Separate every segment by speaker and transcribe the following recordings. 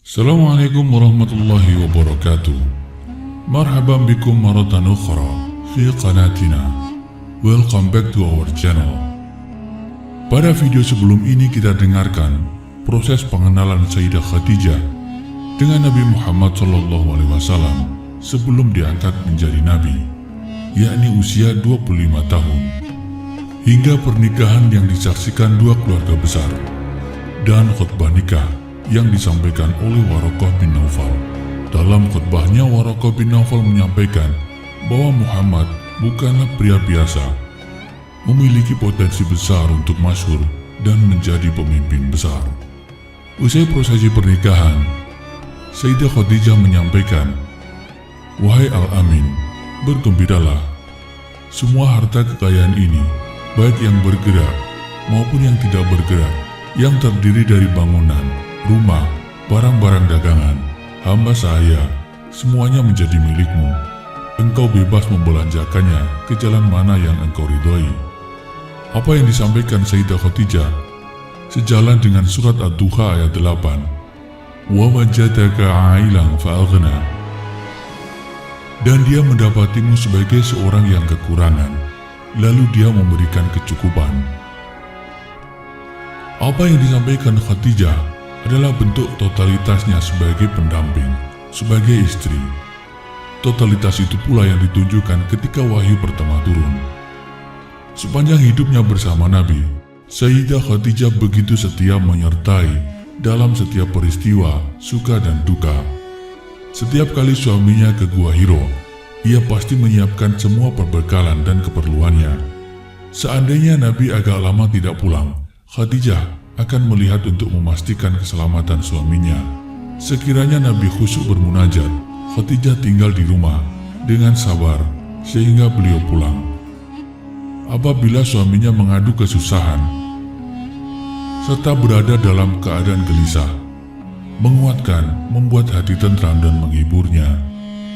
Speaker 1: Assalamualaikum warahmatullahi wabarakatuh. Marhaban bikum maratan ukhra fi qanatina. Welcome back to our channel. Pada video sebelum ini kita dengarkan proses pengenalan Sayyidah Khadijah dengan Nabi Muhammad SAW sebelum diangkat menjadi Nabi, yakni usia 25 tahun, hingga pernikahan yang disaksikan dua keluarga besar, dan khutbah nikah yang disampaikan oleh Waraqah bin Naufal. Dalam khutbahnya, Waraqah bin Naufal menyampaikan bahwa Muhammad bukanlah pria biasa, memiliki potensi besar untuk masyhur dan menjadi pemimpin besar. Usai prosesi pernikahan, Sayyidah Khadijah menyampaikan, "Wahai Al-Amin, bergembiralah. Semua harta kekayaan ini, baik yang bergerak maupun yang tidak bergerak, yang terdiri dari bangunan, rumah, barang-barang dagangan, hamba saya, semuanya menjadi milikmu. Engkau bebas membelanjakannya ke jalan mana yang engkau ridhoi." Apa yang disampaikan Sayyidah Khadijah sejalan dengan surat Ad-Duha ayat 8, "Wa wajadaka 'ailan fa'aghna." Dan dia mendapatimu sebagai seorang yang kekurangan, lalu dia memberikan kecukupan. Apa yang disampaikan Khadijah adalah bentuk totalitasnya sebagai pendamping, sebagai istri. Totalitas itu pula yang ditunjukkan ketika wahyu pertama turun. Sepanjang hidupnya bersama Nabi, Sayyidah Khadijah begitu setia menyertai dalam setiap peristiwa, suka dan duka. Setiap kali suaminya ke Gua Hiro, ia pasti menyiapkan semua perbekalan dan keperluannya. Seandainya Nabi agak lama tidak pulang, Khadijah akan melihat untuk memastikan keselamatan suaminya. Sekiranya Nabi khusyuk bermunajat, Khadijah tinggal di rumah dengan sabar sehingga beliau pulang. Apabila suaminya mengadu kesusahan serta berada dalam keadaan gelisah, menguatkan, membuat hati tentram dan menghiburnya,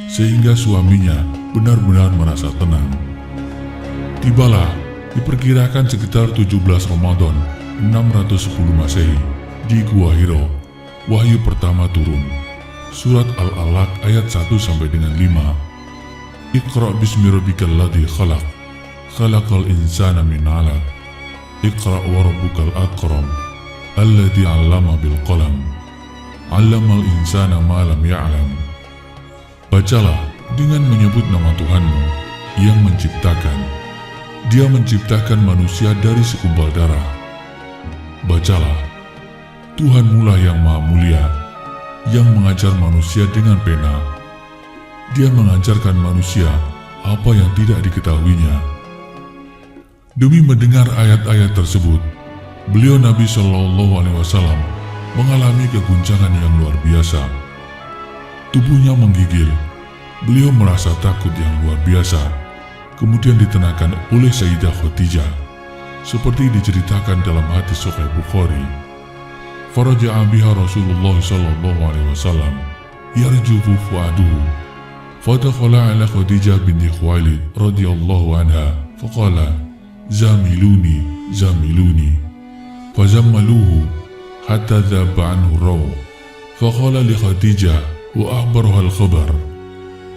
Speaker 1: sehingga suaminya benar-benar merasa tenang. Tibalah diperkirakan sekitar 17 Ramadan 610 Masehi di Gua Hiro, wahyu pertama turun. Surat Al-Alaq ayat 1 sampai dengan 5. Iqra bismi rabbikal ladzi khalaq, khalaqal insana min 'alaq, Iqra wa rabbukal akram, alladzi 'allama bil qalam, 'allamal insana ma lam ya'lam. Bacalah dengan menyebut nama Tuhanmu yang menciptakan. Dia menciptakan manusia dari segumpal darah. Bacalah, Tuhanmulah yang maha mulia, yang mengajar manusia dengan pena. Dia mengajarkan manusia apa yang tidak diketahuinya. Demi mendengar ayat-ayat tersebut, beliau Nabi SAW mengalami keguncangan yang luar biasa. Tubuhnya menggigil, beliau merasa takut yang luar biasa, kemudian ditenangkan oleh Sayyidah Khadijah, seperti diceritakan dalam hadis Sahih Bukhari. Faraja'a biha Rasulullah SAW yarjufu fu'aduhu, fadakhala ala Khadijah binti Khuwailid radhiyallahu anha, faqala, "Zamiluni, zamiluni." Fazammaluhu hatta dhaba anhu raw. Faqala li Khadijah wa akhbaraha al-khabar,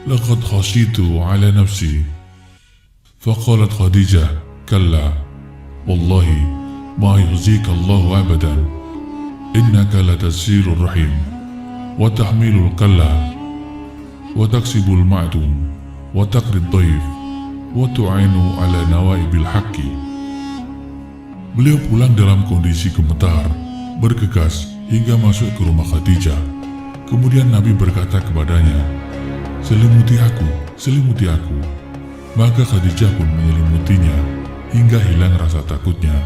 Speaker 1: "Laqad khashitu ala nafsi." Faqalat Khadijah, "Kalla, wallahi ma yukhzika Allahu abadan. Innaka latazilur rahim, wa tahmilul kalla, wa taksibul ma'dum, wa taqrid dhaif, wa tu'inu ala nawaibil haqqi." Beliau pulang dalam kondisi gemetar, bergegas hingga masuk ke rumah Khadijah. Kemudian Nabi berkata kepadanya, "Selimuti aku, selimuti aku." Maka Khadijah pun menyelimutinya hingga hilang rasa takutnya.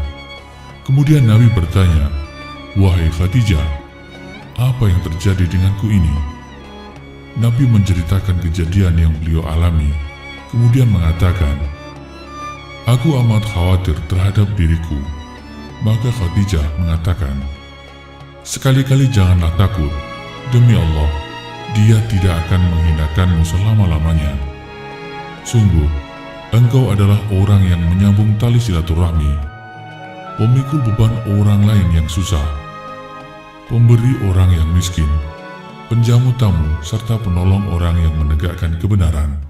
Speaker 1: Kemudian Nabi bertanya, "Wahai Khadijah, apa yang terjadi denganku ini?" Nabi menceritakan kejadian yang beliau alami, kemudian mengatakan, "Aku amat khawatir terhadap diriku." Maka Khadijah mengatakan, "Sekali-kali janganlah takut. Demi Allah, dia tidak akan menghinakanmu selama-lamanya. Sungguh, engkau adalah orang yang menyambung tali silaturahmi, pemikul beban orang lain yang susah, pemberi orang yang miskin, penjamu tamu, serta penolong orang yang menegakkan kebenaran.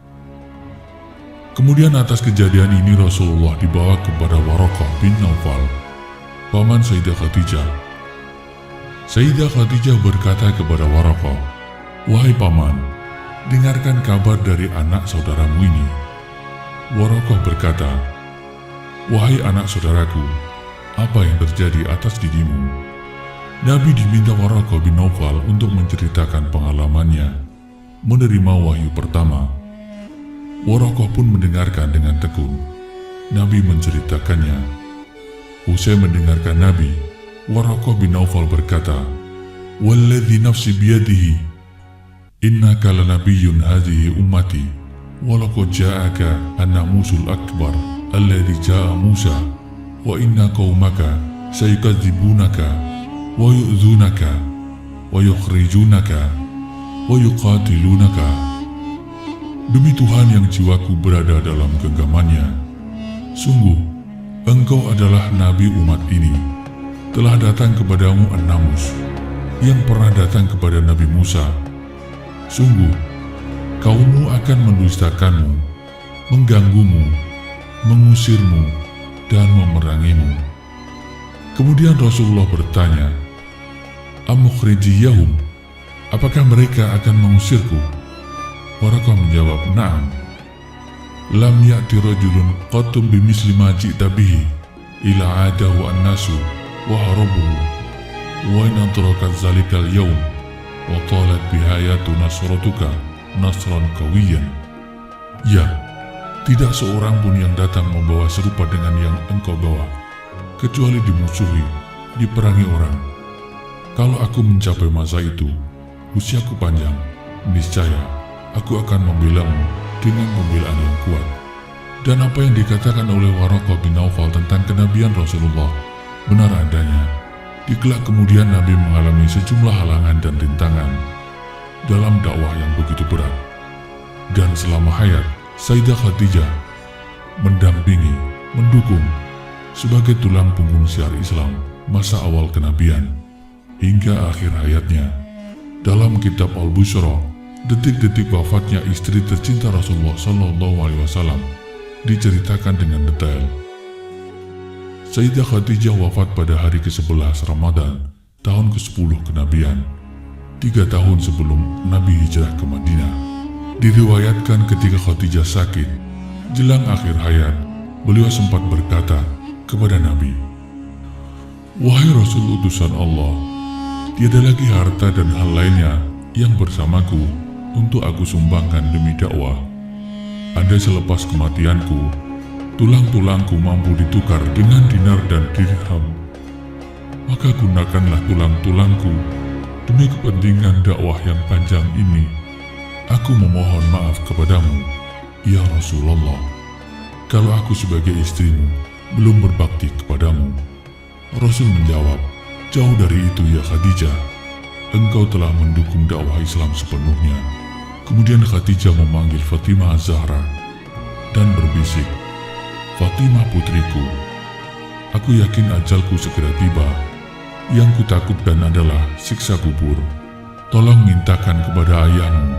Speaker 1: Kemudian atas kejadian ini Rasulullah dibawa kepada Waraqah bin Naufal, paman Sayyidah Khadijah. Sayyidah Khadijah berkata kepada Waraqah, "Wahai paman, dengarkan kabar dari anak saudaramu ini." Waraqah berkata, "Wahai anak saudaraku, apa yang terjadi atas dirimu?" Nabi diminta Waraqah bin Naufal untuk menceritakan pengalamannya menerima wahyu pertama. Waraqah pun mendengarkan dengan tekun. Nabi menceritakannya. Usai mendengarkan Nabi, Waraqah bin Naufal berkata, "Walladzi nafsi biyadihi, innaka lanabiyyun hadhihi ummati, walaqad ja'aka an-namusul akbar alladzi ja'a Musa, wa inna qaumaka sayukadzibunaka wa yu'dzunaka wa yukhrijunaka wa yuqatilunaka." Demi Tuhan yang jiwaku berada dalam genggamannya, sungguh engkau adalah nabi umat ini. Telah datang kepadamu An-Namus yang pernah datang kepada Nabi Musa. Sungguh kaummu akan mendustakanmu, mengganggumu, mengusirmu, dan memerangimu. Kemudian Rasulullah bertanya, "Amukhrijiyahum, apakah mereka akan mengusirku?" Waraqah menjawab, "Na'am. Lam ya'ti rajulun qattum bimisli ma ji'ta bihi ila adahu an-nasu wa harabuhu wa in adrakat zalikal yawm wa talat bihayatu nasratuka nasran qawiyan." Ya, tidak seorang pun yang datang membawa serupa dengan yang engkau bawa, kecuali dimusuhi, diperangi orang. Kalau aku mencapai masa itu, usiaku panjang, niscaya aku akan membelamu dengan pembelaan yang kuat. Dan apa yang dikatakan oleh Waraqah bin Naufal tentang kenabian Rasulullah benar adanya. Di kelak kemudian Nabi mengalami sejumlah halangan dan rintangan dalam dakwah yang begitu berat. Dan selama hayat, Sayyidah Khadijah mendampingi, mendukung sebagai tulang punggung syiar Islam masa awal kenabian hingga akhir hayatnya. Dalam kitab Al-Busyra, detik-detik wafatnya istri tercinta Rasulullah SAW diceritakan dengan detail. Sayyidah Khadijah wafat pada hari ke-11 Ramadan tahun ke-10 kenabian, 3 tahun sebelum Nabi hijrah ke Madinah. Diriwayatkan ketika Khadijah sakit jelang akhir hayat, beliau sempat berkata kepada Nabi, "Wahai Rasul utusan Allah, tiada lagi harta dan hal lainnya yang bersamaku untuk aku sumbangkan demi dakwah. Andai selepas kematianku, tulang-tulangku mampu ditukar dengan dinar dan dirham, maka gunakanlah tulang-tulangku demi kepentingan dakwah yang panjang ini. Aku memohon maaf kepadamu, ya Rasulullah, kalau aku sebagai istrimu belum berbakti kepadamu." Rasul menjawab, "Jauh dari itu ya Khadijah, engkau telah mendukung dakwah Islam sepenuhnya." Kemudian Khadijah memanggil Fatimah Az-Zahra dan berbisik, "Fatimah putriku, aku yakin ajalku segera tiba. Yang kutakutkan adalah siksa kubur. Tolong mintakan kepada ayahmu.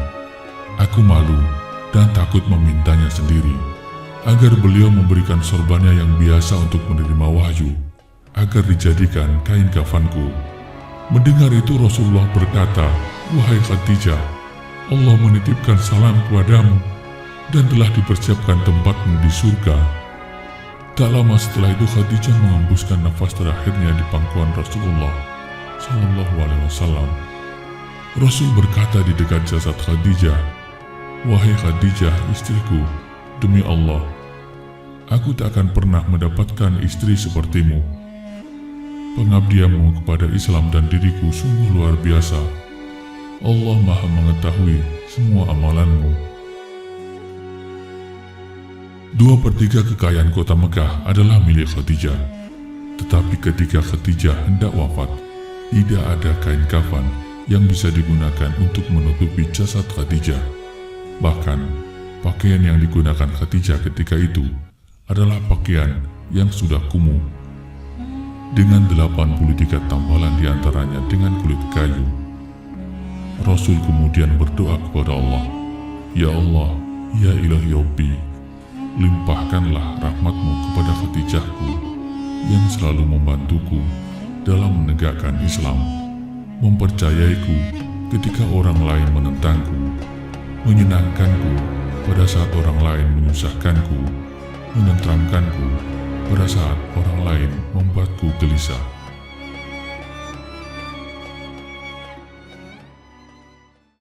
Speaker 1: Aku malu dan takut memintanya sendiri, agar beliau memberikan sorbannya yang biasa untuk menerima wahyu, agar dijadikan kain kafanku." Mendengar itu Rasulullah berkata, "Wahai Khadijah, Allah menitipkan salam kepadamu dan telah dipersiapkan tempatmu di surga." Tak lama setelah itu Khadijah mengembuskan nafas terakhirnya di pangkuan Rasulullah SAW. Rasul berkata di dekat jasad Khadijah, "Wahai Khadijah istriku, demi Allah, aku tak akan pernah mendapatkan istri sepertimu. Pengabdianmu kepada Islam dan diriku sungguh luar biasa. Allah Maha mengetahui semua amalanmu." 2/3 kekayaan kota Mekah adalah milik Khadijah. Tetapi ketika Khadijah hendak wafat, tidak ada kain kafan yang bisa digunakan untuk menutupi jasad Khadijah. Bahkan, pakaian yang digunakan Khadijah ketika itu adalah pakaian yang sudah kumuh, dengan 83 tambalan diantaranya dengan kulit kayu. Rasul kemudian berdoa kepada Allah, "Ya Allah, ya Ilahi Rabbi, limpahkanlah rahmatmu kepada Khadijahku yang selalu membantuku dalam menegakkan Islam, mempercayaiku ketika orang lain menentangku, menyenangkanku pada saat orang lain menyusahkanku, menenteramkanku pada saat orang lain membuatku gelisah."